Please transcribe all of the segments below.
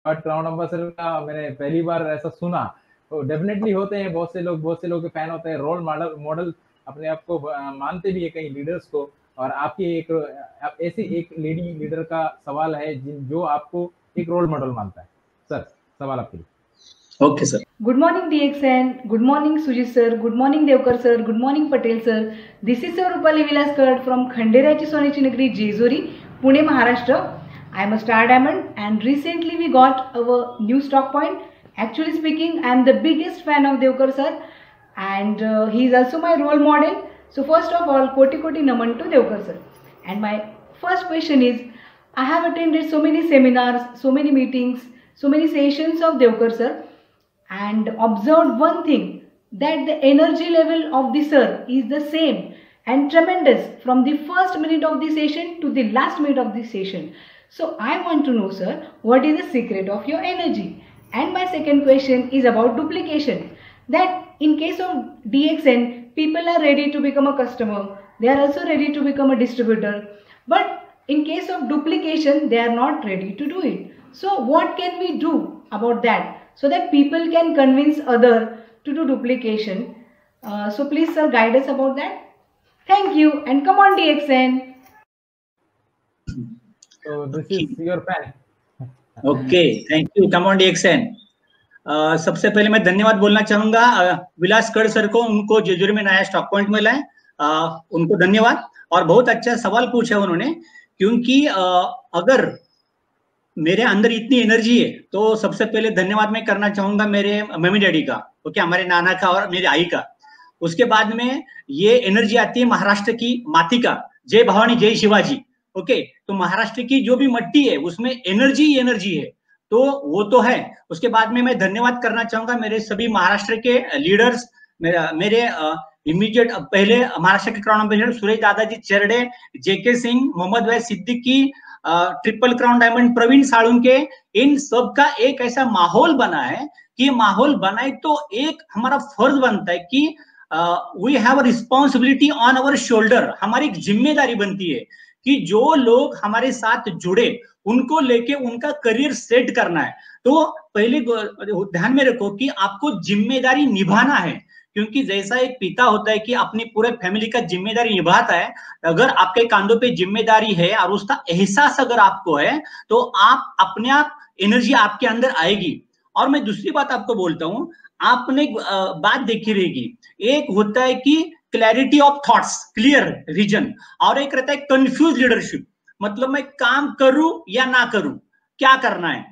But crown ambassador का मैंने पहली बार ऐसा सुना। तो डेफिनेटली होते हैं बहुत से लोग के फैन होते हैं, रोल मॉडल अपने आप को मानते भी है कई लीडर्स को। और आपकी एक ऐसी एक लेडी लीडर का सवाल है जो आपको एक रोल मॉडल मानता है। सर, सवाल आपके लिए। Okay sir. Good morning DXN, good morning Sujit sir, good morning Devkar sir, good morning Patel sir. This is Sir Rupali Vilas Kard from Khanderachi Sonechi Nagri, Jejuri, Pune, Maharashtra. I am a star diamond and recently we got our new stock point. Actually speaking, I am the biggest fan of Devkar sir and he is also my role model. So first of all, koti koti naman to Devkar sir. And my first question is, I have attended so many seminars, so many meetings, so many sessions of Devkar sir, and observed one thing, that the energy level of the sir is the same and tremendous from the first minute of the session to the last minute of the session. So I want to know, sir, what is the secret of your energy? And my second question is about duplication, that in case of DXN, people are ready to become a customer, they are also ready to become a distributor, but in case of duplication they are not ready to do it. So what can we do about that, so that people can convince other to do duplication? So please sir, guide us about that. Thank you and come on DXN. So this is your fan. Okay, thank you. Come on DXN। सबसे पहले मैं धन्यवाद बोलना चाहूंगा विलास कड़ sir को, उनको जेजुरी में नया स्टॉक पॉइंट मिला है, उनको धन्यवाद। और बहुत अच्छा सवाल पूछा उन्होंने, क्योंकि अगर मेरे अंदर इतनी एनर्जी है तो सबसे पहले धन्यवाद मैं करना चाहूंगा मेरे मम्मी डैडी का, ओके, हमारे नाना का और मेरी आई का। उसके बाद में ये एनर्जी आती है महाराष्ट्र की माती का, जय भवानी जय शिवाजी, ओके। तो महाराष्ट्र की जो भी मिट्टी है उसमें एनर्जी है, तो वो तो है। उसके बाद में मैं धन्यवाद करना चाहूंगा मेरे सभी महाराष्ट्र के लीडर्स, मेरे इमीडिएट पहले महाराष्ट्र के crown ambassador Suresh Dadaji Charde, JK Singh, Mohammad Vaid Siddiqui, triple crown diamond Praveen Salunke, इन सब का एक ऐसा माहौल बना है कि माहौल बनाए तो एक हमारा फर्ज बनता है कि we have a responsibility on our shoulder. हमारी एक जिम्मेदारी बनती है कि जो लोग हमारे साथ जुड़े उनको लेके उनका करियर सेट करना है। तो पहले ध्यान में रखो कि आपको जिम्मेदारी निभाना है, क्योंकि जैसा एक पिता होता है कि अपनी पूरे फैमिली का जिम्मेदारी निभाता है, अगर आपके कांधों पे जिम्मेदारी है और उसका एहसास अगर आपको है तो आप अपने आप एनर्जी आपके अंदर आएगी। और मैं दूसरी बात आपको बोलता हूं, आपने बात देखी रहेगी, एक होता है कि clarity of thoughts, clear vision, और एक रहता है कंफ्यूज लीडरशिप। मतलब मैं काम करूं या ना करूं, क्या करना है,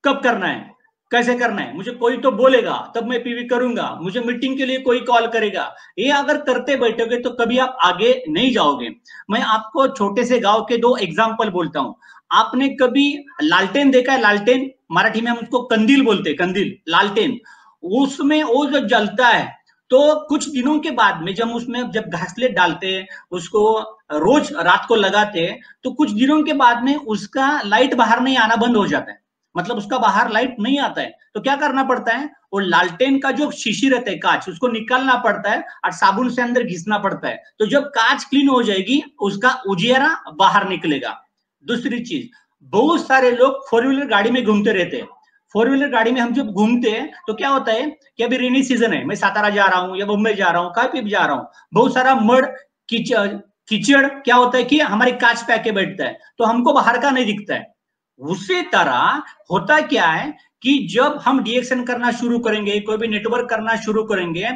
कब करना है, कैसे करना है, मुझे कोई तो बोलेगा तब मैं पीवी करूंगा, मुझे मीटिंग के लिए कोई कॉल करेगा, ये अगर करते बैठोगे तो कभी आप आगे नहीं जाओगे। मैं आपको छोटे से गांव के 2 एग्जांपल बोलता हूं। आपने कभी लालटेन देखा है? लालटेन मराठी में हम उसको कंदील बोलते हैं, कंदील, लालटेन। उसमें वो जो जलता है तो कुछ दिनों के बाद में जब उसमें जब घासलेट डालते हैं, उसको रोज रात को लगाते हैं, तो कुछ दिनों के बाद में उसका लाइट बाहर नहीं आना बंद हो जाता है, मतलब उसका बाहर लाइट नहीं आता है। तो क्या करना पड़ता है, वो लालटेन का जो शीशी रहता है, कांच, उसको निकालना पड़ता है और साबुन से अंदर घिसना पड़ता है। तो जब कांच क्लीन हो जाएगी उसका उजियारा बाहर निकलेगा। दूसरी चीज, बहुत सारे लोग 4 व्हीलर गाड़ी में घूमते रहते हैं। 4 व्हीलर गाड़ी में हम जब घूमते हैं तो क्या होता है कि अभी रेनी सीजन है, मैं सातारा जा रहा हूँ या मुंबई जा रहा हूँ, कहीं पे भी जा रहा हूँ, बहुत सारा मड कीचड़ क्या होता है कि हमारे कांच पे आके बैठता है, तो हमको बाहर का नहीं दिखता है। उसी तरह होता क्या है कि जब हम डीएक्शन करना शुरू करेंगे, कोई भी नेटवर्क करना शुरू करेंगे,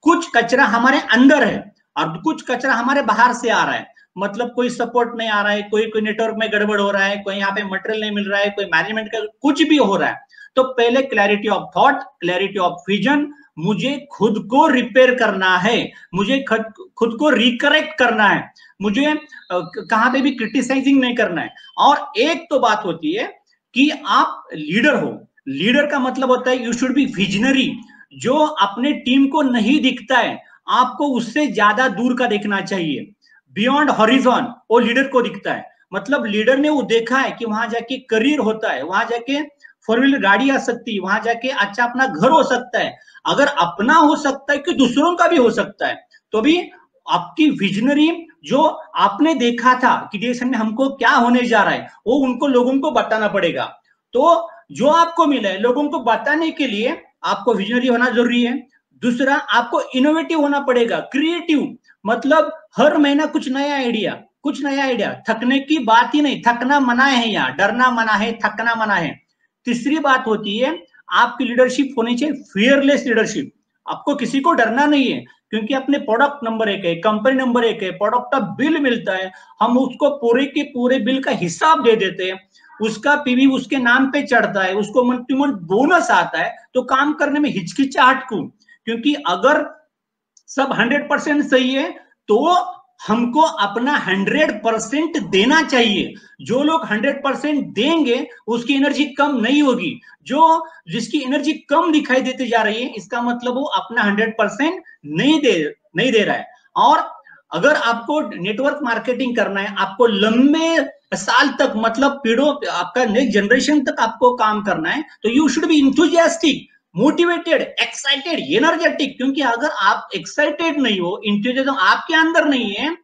कुछ कचरा हमारे अंदर है और कुछ कचरा हमारे बाहर से आ रहा है। मतलब कोई सपोर्ट नहीं आ रहा है, कोई नेटवर्क में गड़बड़ हो रहा है, कोई यहाँ पे मटेरियल नहीं मिल रहा है, कोई मैनेजमेंट का कुछ भी हो रहा है। तो पहले clarity of thought, clarity of vision, मुझे खुद को रिपेयर करना है, मुझे खुद को रिकरेक्ट करना है, मुझे कहां पे भी क्रिटिसाइजिंग नहीं करना है। और एक तो बात होती है कि आप लीडर हो, लीडर का मतलब होता है यू शुड बी विजनरी। जो अपने टीम को नहीं दिखता है आपको उससे ज्यादा दूर का देखना चाहिए, बियॉन्ड हॉरिजॉन, वो लीडर को दिखता है। मतलब लीडर ने वो देखा है कि वहां जाके करियर होता है, वहां जाके 4 व्हीलर गाड़ी आ सकती है, वहां जाके अच्छा अपना घर हो सकता है। अगर अपना हो सकता है कि दूसरों का भी हो सकता है, तो भी आपकी विजनरी जो आपने देखा था कि देश में हमको क्या होने जा रहा है वो उनको लोगों को बताना पड़ेगा। तो जो आपको मिला है लोगों को बताने के लिए आपको विजनरी होना जरूरी है। दूसरा, आपको इनोवेटिव होना पड़ेगा, क्रिएटिव, मतलब हर महीना कुछ नया आइडिया। थकने की बात ही नहीं, थकना मना है, यहाँ डरना मना है, थकना मना है। तीसरी बात होती है आपकी लीडरशिप होनी चाहिए फियरलेस लीडरशिप। आपको किसी को डरना नहीं है, क्योंकि अपने प्रोडक्ट नंबर 1 है, कंपनी नंबर 1 है, प्रोडक्ट का बिल मिलता है, हम उसको पूरे के पूरे बिल का हिसाब दे देते हैं, उसका पीवी उसके नाम पे चढ़ता है, उसको मंथ टू मंथ बोनस आता है, तो काम करने में हिचकिचाहट क्यों? क्योंकि अगर सब 100% सही है तो हमको अपना 100% देना चाहिए। जो लोग 100% देंगे उसकी एनर्जी कम नहीं होगी, जिसकी एनर्जी कम दिखाई देती जा रही है इसका मतलब वो अपना 100% नहीं दे रहा है। और अगर आपको नेटवर्क मार्केटिंग करना है, आपको लंबे साल तक, मतलब पीढ़ों, आपका नेक्स्ट जनरेशन तक आपको काम करना है, तो you should be enthusiastic, motivated, excited, energetic. क्योंकि अगर आप एक्साइटेड नहीं हो, इंथुजियाज्म आपके अंदर नहीं है,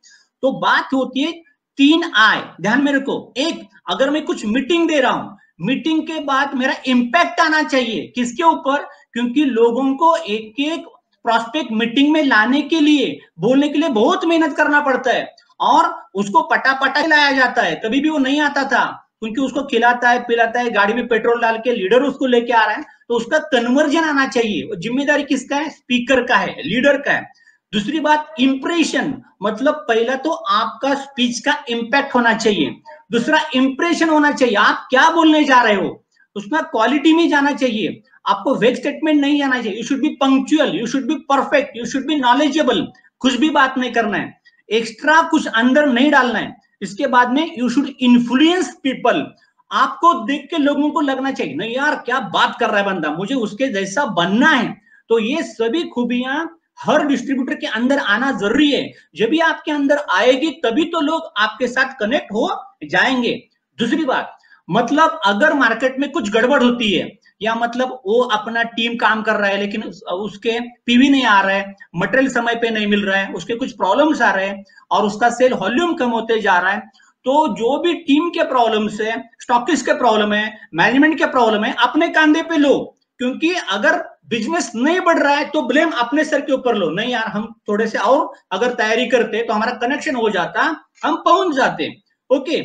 तो बात होती है 3 आए, ध्यान में रखो। एक, अगर मैं कुछ मीटिंग दे रहा हूं, मीटिंग के बाद मेरा इंपैक्ट आना चाहिए, किसके ऊपर? क्योंकि लोगों को एक एक प्रोस्पेक्ट मीटिंग में लाने के लिए, बोलने के लिए बहुत मेहनत करना पड़ता है, और उसको पटा लाया जाता है। कभी भी वो नहीं आता था, क्योंकि उसको खिलाता है, पिलाता है, गाड़ी में पेट्रोल डाल के लीडर उसको लेके आ रहा है, तो उसका कन्वर्जन आना चाहिए। वो जिम्मेदारी किसका है? स्पीकर का है, लीडर का है। दूसरी बात, इंप्रेशन, मतलब पहला तो आपका स्पीच का इंपैक्ट होना चाहिए, दूसरा इंप्रेशन होना चाहिए, आप क्या बोलने जा रहे हो उसमें क्वालिटी में जाना चाहिए, आपको वेग स्टेटमेंट नहीं जाना चाहिए। You should be punctual, you should be perfect, you should be knowledgeable, कुछ भी बात नहीं करना है, एक्स्ट्रा कुछ अंदर नहीं डालना है। इसके बाद में यू शुड इन्फ्लुएंस पीपल, आपको देख के लोगों को लगना चाहिए नहीं यार क्या बात कर रहा है बंदा, मुझे उसके जैसा बनना है। तो ये सभी खूबियां हर डिस्ट्रीब्यूटर के अंदर आना जरूरी है। जब भी आपके अंदर आएगी तभी तो लोग आपके साथ कनेक्ट हो जाएंगे। दूसरी बात, मतलब अगर मार्केट में कुछ गड़बड़ होती है, या मतलब वो अपना टीम काम कर रहा है लेकिन उसके पीवी नहीं आ रहा है, मटेरियल समय पे नहीं मिल रहा है, उसके कुछ प्रॉब्लम्स आ रहे हैं और उसका सेल वॉल्यूम कम होते जा रहा है, तो जो भी टीम के प्रॉब्लम्स है, स्टॉकिस्ट के प्रॉब्लम है, मैनेजमेंट के प्रॉब्लम है, अपने कंधे पे लो। क्योंकि अगर बिजनेस नहीं बढ़ रहा है तो ब्लेम अपने सर के ऊपर लो, नहीं यार हम थोड़े से और अगर तैयारी करते तो हमारा कनेक्शन हो जाता, हम पहुंच जाते। ओके,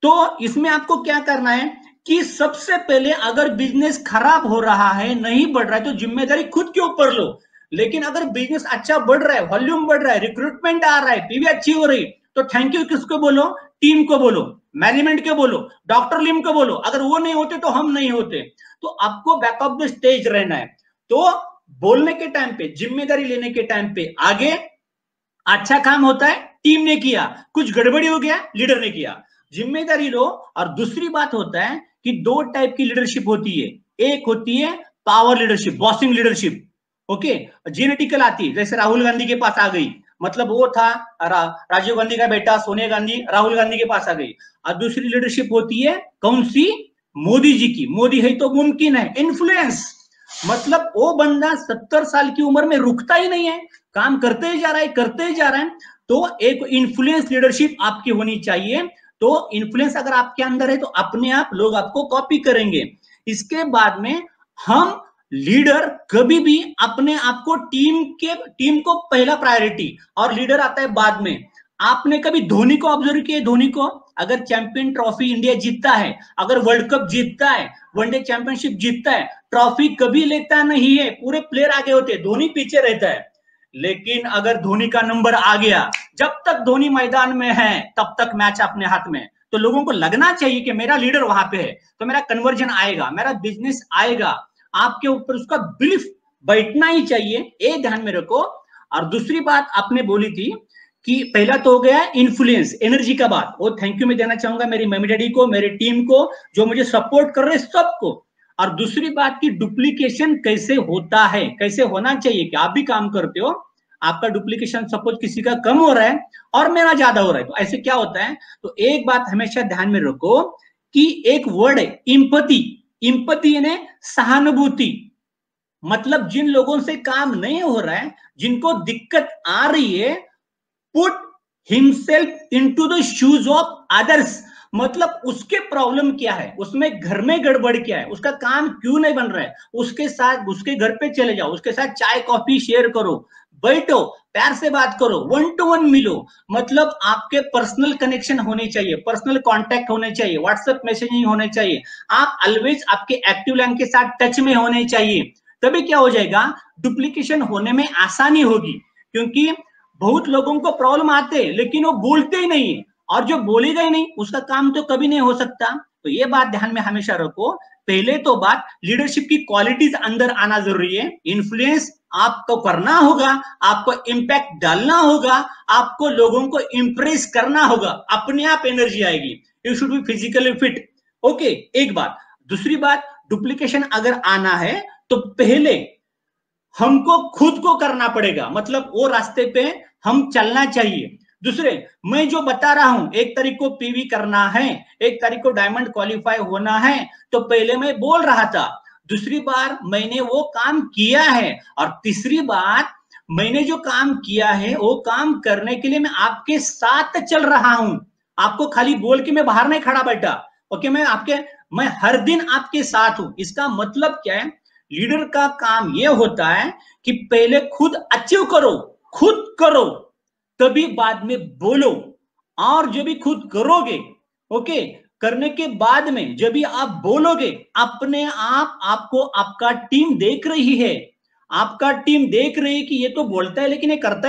तो इसमें आपको क्या करना है कि सबसे पहले अगर बिजनेस खराब हो रहा है, नहीं बढ़ रहा है, तो जिम्मेदारी खुद के ऊपर लो। लेकिन अगर बिजनेस अच्छा बढ़ रहा है, वॉल्यूम बढ़ रहा है, रिक्रूटमेंट आ रहा है, पीवी अच्छी हो रही, तो थैंक यू किसको बोलो? टीम को बोलो, मैनेजमेंट को बोलो, डॉक्टर लिम को बोलो। अगर वो नहीं होते तो हम नहीं होते। तो आपको बैक ऑफ द स्टेज रहना है। तो बोलने के टाइम पे, जिम्मेदारी लेने के टाइम पे आगे अच्छा काम होता है, टीम ने किया, कुछ गड़बड़ी हो गया, लीडर ने किया, जिम्मेदारी लो। और दूसरी बात होता है कि 2 टाइप की लीडरशिप होती है, एक होती है power leadership, bossing leadership, okay, genetical आती है, जैसे राहुल गांधी के पास आ गई, मतलब वो था राजीव गांधी का बेटा, सोनिया गांधी राहुल गांधी के पास आ गई। और दूसरी लीडरशिप होती है कौन सी? मोदी जी की। मोदी है तो मुमकिन है, इन्फ्लुएंस, मतलब वो बंदा 70 साल की उम्र में रुकता ही नहीं है, काम करते ही जा रहा है, करते ही जा रहा है। तो एक इन्फ्लुएंस लीडरशिप आपकी होनी चाहिए। तो इन्फ्लुएंस अगर आपके अंदर है तो अपने आप लोग आपको कॉपी करेंगे। इसके बाद में हम लीडर कभी भी अपने आप को टीम को पहला प्रायोरिटी, और लीडर आता है बाद में। आपने कभी धोनी को ऑब्जर्व किया? धोनी को अगर चैंपियन ट्रॉफी इंडिया जीतता है, अगर वर्ल्ड कप जीतता है, वनडे चैंपियनशिप जीतता है, ट्रॉफी कभी लेता नहीं है, पूरे प्लेयर आगे होते हैं, धोनी पीछे रहता है। लेकिन अगर धोनी का नंबर आ गया, जब तक धोनी मैदान में है तब तक मैच अपने हाथ में। तो लोगों को लगना चाहिए कि मेरा लीडर वहां पे है, तो मेरा कन्वर्जन आएगा, मेरा बिजनेस आएगा। आपके ऊपर उसका बिलीफ बैठना ही चाहिए, ये ध्यान में रखो। और दूसरी बात आपने बोली थी कि पहला तो हो गया इन्फ्लुएंस, एनर्जी का बात, वो थैंक यू मैं देना चाहूंगा मेरी मम्मी डैडी को, मेरे टीम को, जो मुझे सपोर्ट कर रहे सबको। और दूसरी बात की डुप्लीकेशन कैसे होता है, कैसे होना चाहिए, कि आप भी काम करते हो, आपका डुप्लीकेशन सपोज किसी का कम हो रहा है और मेरा ज्यादा हो रहा है, तो ऐसे क्या होता है? तो एक बात हमेशा ध्यान में रखो कि एक वर्ड है इम्पति, इम्पति यानी सहानुभूति, मतलब जिन लोगों से काम नहीं हो रहा है, जिनको दिक्कत आ रही है, put himself into the shoes of others, मतलब उसके प्रॉब्लम क्या है, उसमें घर में गड़बड़ क्या है, उसका काम क्यों नहीं बन रहा है, उसके साथ उसके घर पे चले जाओ, उसके साथ चाय कॉफी शेयर करो, बैठो, प्यार से बात करो, 1 to 1 मिलो। मतलब आपके पर्सनल कनेक्शन होने चाहिए, पर्सनल कांटेक्ट होने चाहिए, व्हाट्सएप मैसेजिंग होने चाहिए, आप ऑलवेज आपके एक्टिव लाइन के साथ टच में होने चाहिए। तभी क्या हो जाएगा, डुप्लीकेशन होने में आसानी होगी। क्योंकि बहुत लोगों को प्रॉब्लम आते हैं लेकिन वो बोलते ही नहीं है, और जो बोलेगा ही नहीं उसका काम तो कभी नहीं हो सकता। तो ये बात ध्यान में हमेशा रखो। पहले तो बात लीडरशिप की क्वालिटीज अंदर आना जरूरी है। इन्फ्लुएंस आपको करना होगा, आपको इंपैक्ट डालना होगा, आपको लोगों को इंप्रेस करना होगा, अपने आप एनर्जी आएगी। You should be physically fit. Okay, एक बात। दूसरी बात, डुप्लीकेशन अगर आना है तो पहले हमको खुद को करना पड़ेगा, मतलब वो रास्ते पे हम चलना चाहिए। दूसरे, मैं जो बता रहा हूं, 1 तारीख को पीवी करना है, 1 तारीख को डायमंड क्वालिफाई होना है, तो पहले मैं बोल रहा था। दूसरी बार मैंने वो काम किया है, और तीसरी बात, मैंने जो काम किया है वो काम करने के लिए मैं आपके साथ चल रहा हूं। आपको खाली बोल के मैं बाहर नहीं खड़ा बैठा। ओके, मैं हर दिन आपके साथ हूं। इसका मतलब क्या है, लीडर का काम यह होता है कि पहले खुद अचीव करो, खुद करो, तभी बाद में बोलो। और जब भी खुद करोगे, ओके, करने के बाद में जब भी आप बोलोगे, अपने आप आपको आपका टीम देख रही है, आपका टीम देख रही है कि ये तो बोलता है लेकिन ये करता ही